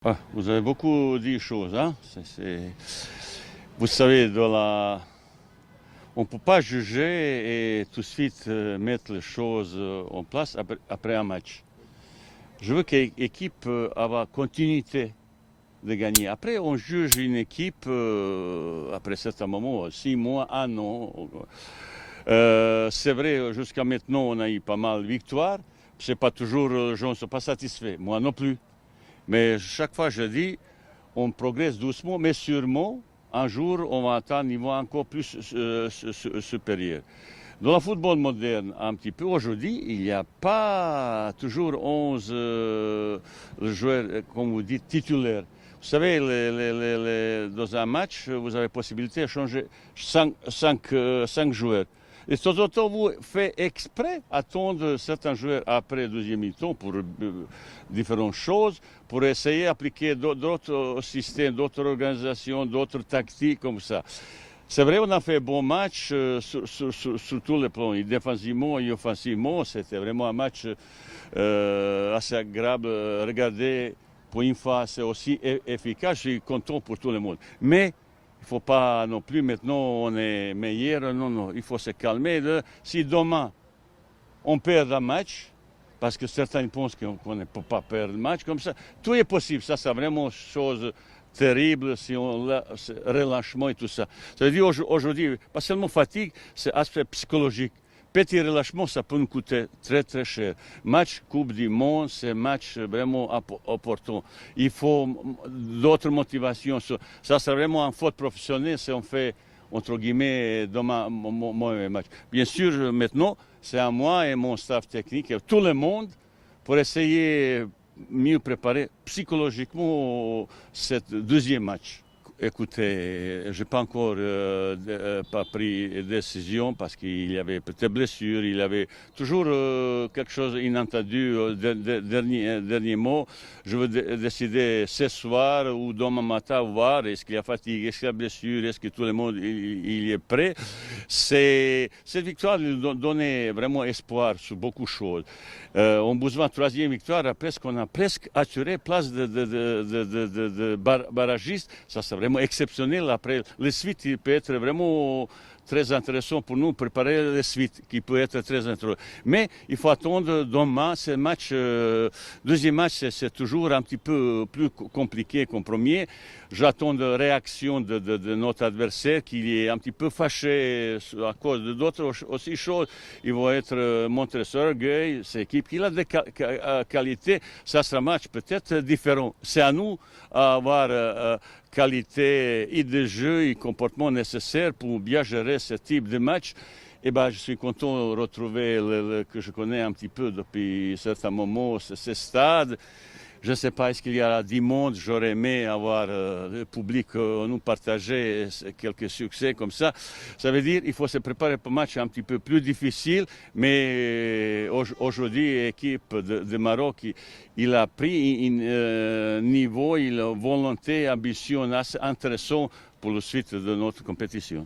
Ah, vous avez beaucoup dit choses, hein? Vous savez, on ne peut pas juger et tout de suite mettre les choses en place après un match. Je veux que l'équipe ait la continuité de gagner. Après, on juge une équipe après certains moments, 6 mois, 1 an. C'est vrai, jusqu'à maintenant, on a eu pas mal de victoires. C'est pas toujours, les gens ne sont pas satisfaits. Moi non plus. Mais chaque fois, je dis, on progresse doucement, mais sûrement, un jour, on va atteindre un niveau encore plus supérieur. Dans le football moderne, un petit peu aujourd'hui, il n'y a pas toujours 11 joueurs, comme vous dites, titulaires. Vous savez, dans un match, vous avez possibilité de changer 5 joueurs. Et de temps en temps, vous faites exprès attendre certains joueurs après le deuxième mi-temps pour différentes choses, pour essayer d'appliquer d'autres systèmes, d'autres organisations, d'autres tactiques comme ça. C'est vrai, on a fait un bon match sur tous les plans, et défensivement et offensivement. C'était vraiment un match assez agréable à regarder. Pour une fois, c'est aussi efficace. Je suis content pour tout le monde. Mais il ne faut pas non plus, maintenant, on est meilleur. Non, non, il faut se calmer. Si demain, on perd un match, parce que certains pensent qu'on ne peut pas perdre un match comme ça, tout est possible. Ça, c'est vraiment une chose terrible, si on relâchement et tout ça. Ça veut dire aujourd'hui, pas seulement fatigue, c'est aspect psychologique. Petit relâchement, ça peut nous coûter très très cher. Match Coupe du Monde, c'est un match vraiment important. Il faut d'autres motivations. Ça, c'est vraiment un faute professionnelle si on fait, entre guillemets, demain, mauvais match. Bien sûr, maintenant, c'est à moi et mon staff technique, et tout le monde, pour essayer mieux préparer psychologiquement ce deuxième match. Écoutez, je n'ai pas encore pas pris de décision parce qu'il y avait peut-être blessure, il y avait toujours quelque chose d'inattendu. Dernier mot, je veux décider ce soir ou demain matin, voir est-ce qu'il y a fatigue, est-ce qu'il y a blessure, est-ce que tout le monde il est prêt. Cette victoire nous donnait vraiment espoir sur beaucoup de choses. On a besoin de troisième victoire, après qu'on a presque assuré place de barragiste. Ça, c'est vraiment exceptionnel. Après, les suites, il peut être vraiment très intéressant pour nous, préparer les suites, qui peut être très intéressant. Mais il faut attendre demain, ce match, deuxième match, c'est toujours un petit peu plus compliqué qu'en premier. J'attends de réaction de notre adversaire qui est un petit peu fâché à cause de d'autres aussi choses. Ils vont être montrés sur orgueil, cette équipe qui a des qualités. Ça sera un match peut-être différent. C'est à nous d'avoir qualité et de jeu et comportement nécessaire pour bien gérer ce type de match. Et ben, je suis content de retrouver que je connais un petit peu depuis certains moments ce stade. Je ne sais pas, est-ce qu'il y a 10 mondes, j'aurais aimé avoir le public nous partager quelques succès comme ça. Ça veut dire qu'il faut se préparer pour un match un petit peu plus difficile, mais aujourd'hui, l'équipe de Maroc, il a pris un niveau, une volonté, ambition assez intéressant pour la suite de notre compétition.